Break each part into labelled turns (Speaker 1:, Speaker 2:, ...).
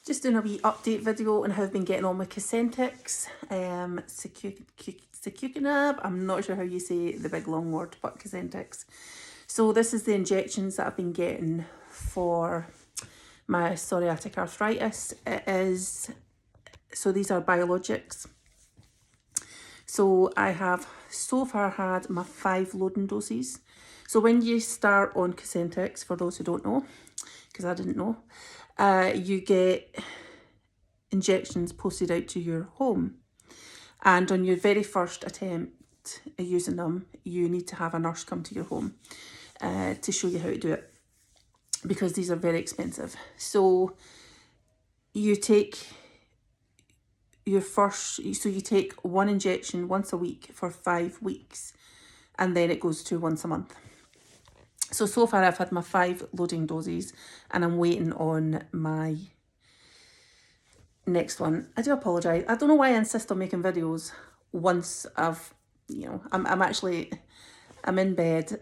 Speaker 1: Just doing a wee update video on how I've been getting on with Cosentyx, secukinab. I'm not sure how you say the big long word, but Cosentyx. So this is the injections that I've been getting for my psoriatic arthritis. So these are biologics. So I have so far had my 5 loading doses. So when you start on Cosentyx, for those who don't know, because I didn't know, you get injections posted out to your home. And on your very first attempt at using them, you need to have a nurse come to your home to show you how to do it, because these are very expensive. So you take you take one injection once a week for 5 weeks, and then it goes to once a month. So far I've had my 5 loading doses, and I'm waiting on my next one. I do apologise. I don't know why I insist on making videos once I've, I'm in bed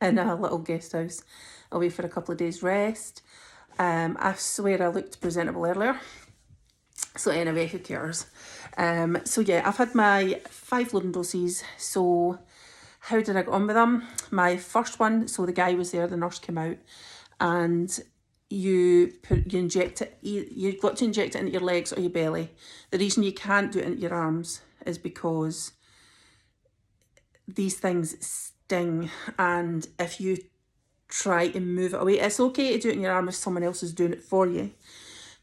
Speaker 1: in a little guest house away for a couple of days rest. I swear I looked presentable earlier. So anyway, who cares? So yeah, I've had my 5 loading doses. So how did I get on with them? My first one, so the guy was there, the nurse came out, and you inject it. You've got to inject it into your legs or your belly. The reason you can't do it into your arms is because these things sting, and if you try to move it away, it's okay to do it in your arm if someone else is doing it for you,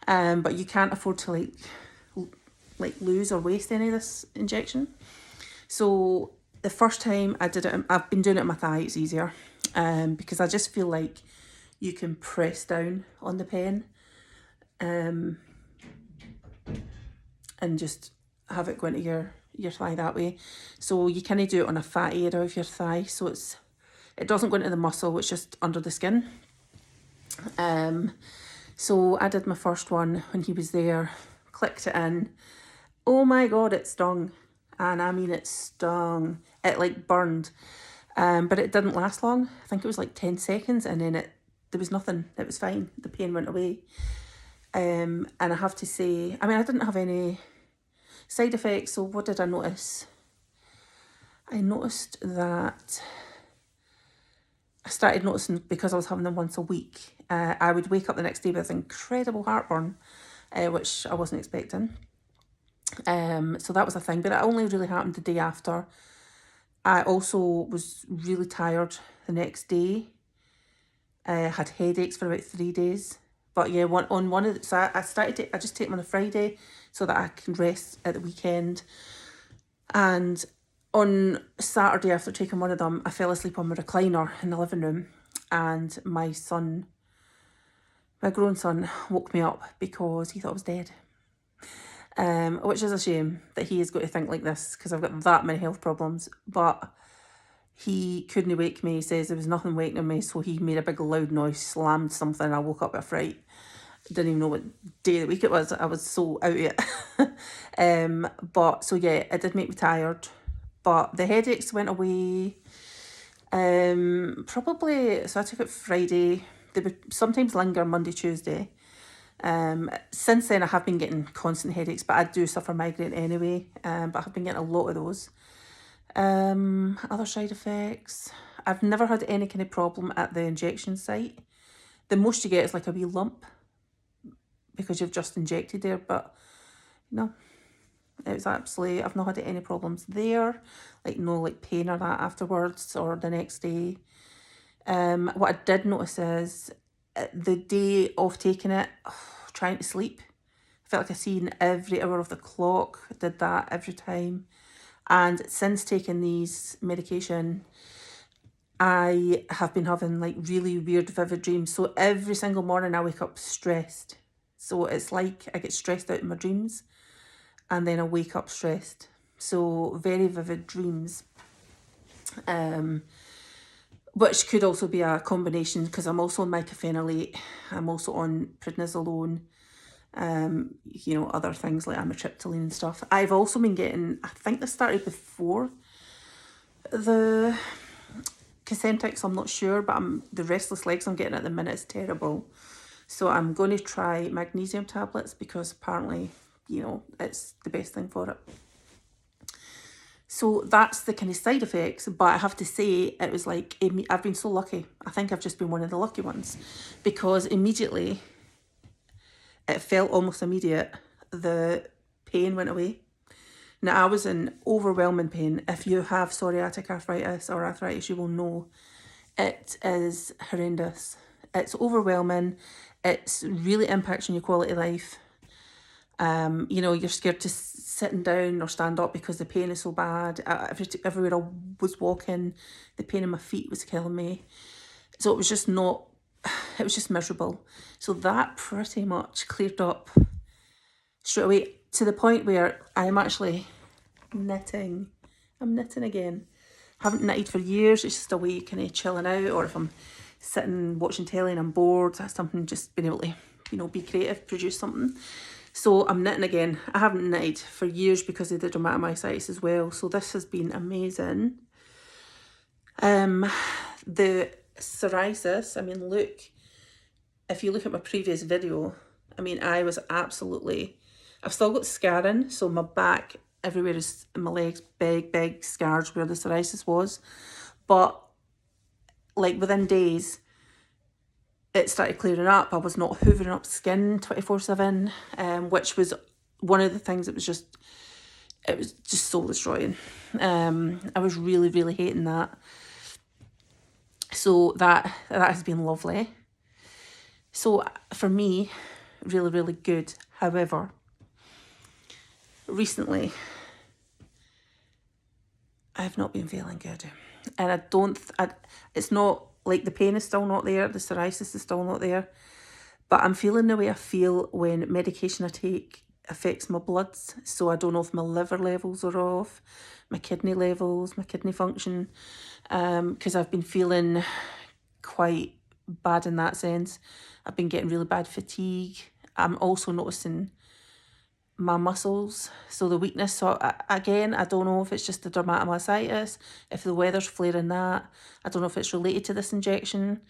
Speaker 1: but you can't afford to like lose or waste any of this injection. So the first time I did it, I've been doing it on my thigh. It's easier, because I just feel like you can press down on the pen, and just have it go into your thigh that way. So you kind of do it on a fat area of your thigh, so it doesn't go into the muscle, it's just under the skin. So I did my first one when he was there, clicked it in. Oh my god, it stung. And I mean, it stung. It like burned. But it didn't last long. I think it was like 10 seconds, and then there was nothing. It was fine. The pain went away. And I have to say, I mean, I didn't have any side effects. So what did I notice? I noticed that I started noticing, because I was having them once a week, I would wake up the next day with incredible heartburn, which I wasn't expecting. So that was a thing, but it only really happened the day after. I also was really tired the next day. I had headaches for about 3 days. But yeah, I just take them on a Friday so that I can rest at the weekend. And on Saturday, after taking one of them, I fell asleep on my recliner in the living room, and my grown son woke me up because he thought I was dead. Which is a shame that he has got to think like this, because I've got that many health problems. But he couldn't wake me. He says there was nothing waking me, so he made a big loud noise, slammed something. I woke up with a fright. Didn't even know what day of the week it was. I was so out of it. But so yeah, it did make me tired. But the headaches went away. Probably, so I took it Friday. They would sometimes linger Monday, Tuesday. Since then I have been getting constant headaches, but I do suffer migraine anyway, but I have been getting a lot of those. Other side effects, I've never had any kind of problem at the injection site. The most you get is like a wee lump because you've just injected there, but no, it's absolutely, I've not had any problems there, like no like pain or that afterwards or the next day. What I did notice is the day of taking it, trying to sleep, I felt like I seen every hour of the clock, did that every time. And since taking these medication, I have been having like really weird vivid dreams. So every single morning I wake up stressed. So it's like I get stressed out in my dreams, and then I wake up stressed. So very vivid dreams. Which could also be a combination, because I'm also on mycophenolate, I'm also on prednisolone, other things like amitriptyline and stuff. I've also been getting, I think this started before the Cosentyx, I'm not sure, but the restless legs I'm getting at the minute is terrible. So I'm going to try magnesium tablets because apparently, you know, it's the best thing for it. So that's the kind of side effects, but I have to say it was like, I've been so lucky. I think I've just been one of the lucky ones, because immediately, it felt almost immediate, the pain went away. Now, I was in overwhelming pain. If you have psoriatic arthritis or arthritis, you will know it is horrendous. It's overwhelming. It really impacts on your quality of life. You know, you're scared to sitting down or stand up because the pain is so bad. Everywhere I was walking, the pain in my feet was killing me. So it was just miserable. So that pretty much cleared up straight away, to the point where I'm actually knitting. I'm knitting again. Haven't knitted for years. It's just a way kind of chilling out, or if I'm sitting watching telly and I'm bored, that's something, just being able to, you know, be creative, produce something. So I'm knitting again. I haven't knitted for years because of the dermatomyositis as well. So this has been amazing. The psoriasis, I mean, look, if you look at my previous video, I mean, I was absolutely, I've still got scarring. So my back, everywhere is in my legs, big scars where the psoriasis was. But like within days, it started clearing up. I was not hoovering up skin 24/7, which was one of the things that was just, it was just soul destroying. I was really hating that. So that has been lovely. So for me, really good. However, recently, I've not been feeling good. And it's not like the pain is still not there, the psoriasis is still not there, but I'm feeling the way I feel when medication I take affects my bloods. So I don't know if my liver levels are off, my kidney levels, my kidney function, because I've been feeling quite bad in that sense. I've been getting really bad fatigue. I'm also noticing my muscles, so the weakness. So again, I don't know if it's just the dermatomyositis, if the weather's flaring that. I don't know if it's related to this injection.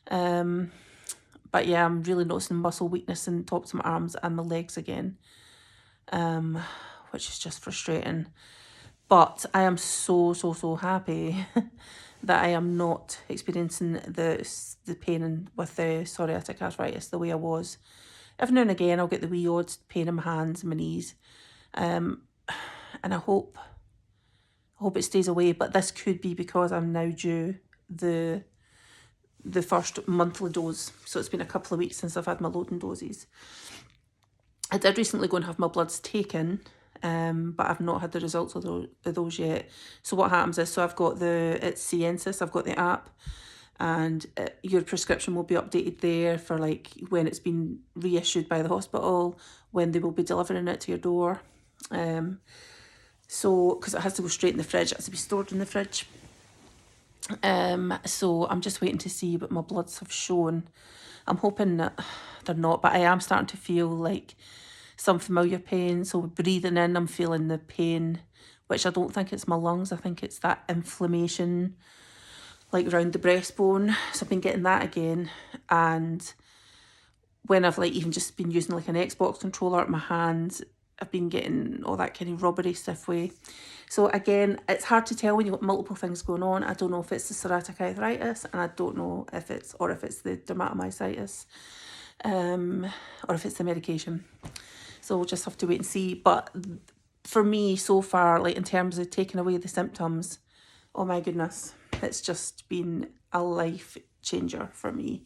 Speaker 1: But yeah, I'm really noticing muscle weakness in the tops of my arms and my legs again, which is just frustrating. But I am so happy that I am not experiencing the pain with the psoriatic arthritis the way I was. Every now and again, I'll get the wee odd pain in my hands and my knees, and I hope it stays away. But this could be because I'm now due the first monthly dose. So it's been a couple of weeks since I've had my loading doses. I did recently go and have my bloods taken, but I've not had the results of those yet. So what happens is, so I've got it's Cosentyx, I've got the app, and your prescription will be updated there for like when it's been reissued by the hospital, when they will be delivering it to your door. So, because it has to go straight in the fridge, it has to be stored in the fridge. So I'm just waiting to see what my bloods have shown. I'm hoping that they're not, but I am starting to feel like some familiar pain. So breathing in, I'm feeling the pain, which I don't think it's my lungs. I think it's that inflammation like around the breastbone. So I've been getting that again. And when I've like even just been using like an Xbox controller at my hand, I've been getting all that kind of rubbery stiff way. So again, it's hard to tell when you've got multiple things going on. I don't know if it's the psoriatic arthritis, and I don't know if it's the dermatomyositis, or if it's the medication. So we'll just have to wait and see. But for me, so far, like in terms of taking away the symptoms, oh my goodness, it's just been a life changer for me.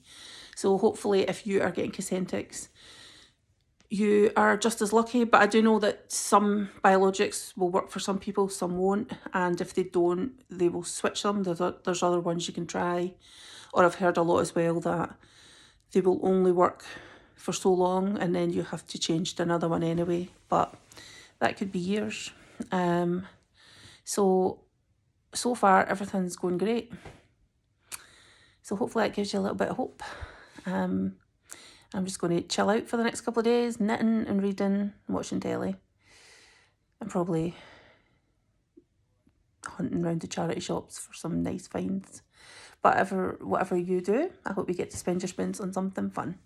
Speaker 1: So hopefully if you are getting Cosentyx, you are just as lucky. But I do know that some biologics will work for some people, some won't. And if they don't, they will switch them. There's other ones you can try. Or I've heard a lot as well that they will only work for so long and then you have to change to another one anyway. But that could be years. So far, everything's going great. So hopefully that gives you a little bit of hope. I'm just going to chill out for the next couple of days, knitting and reading and watching telly. And probably hunting around the charity shops for some nice finds. But whatever you do, I hope you get to spend your spoons on something fun.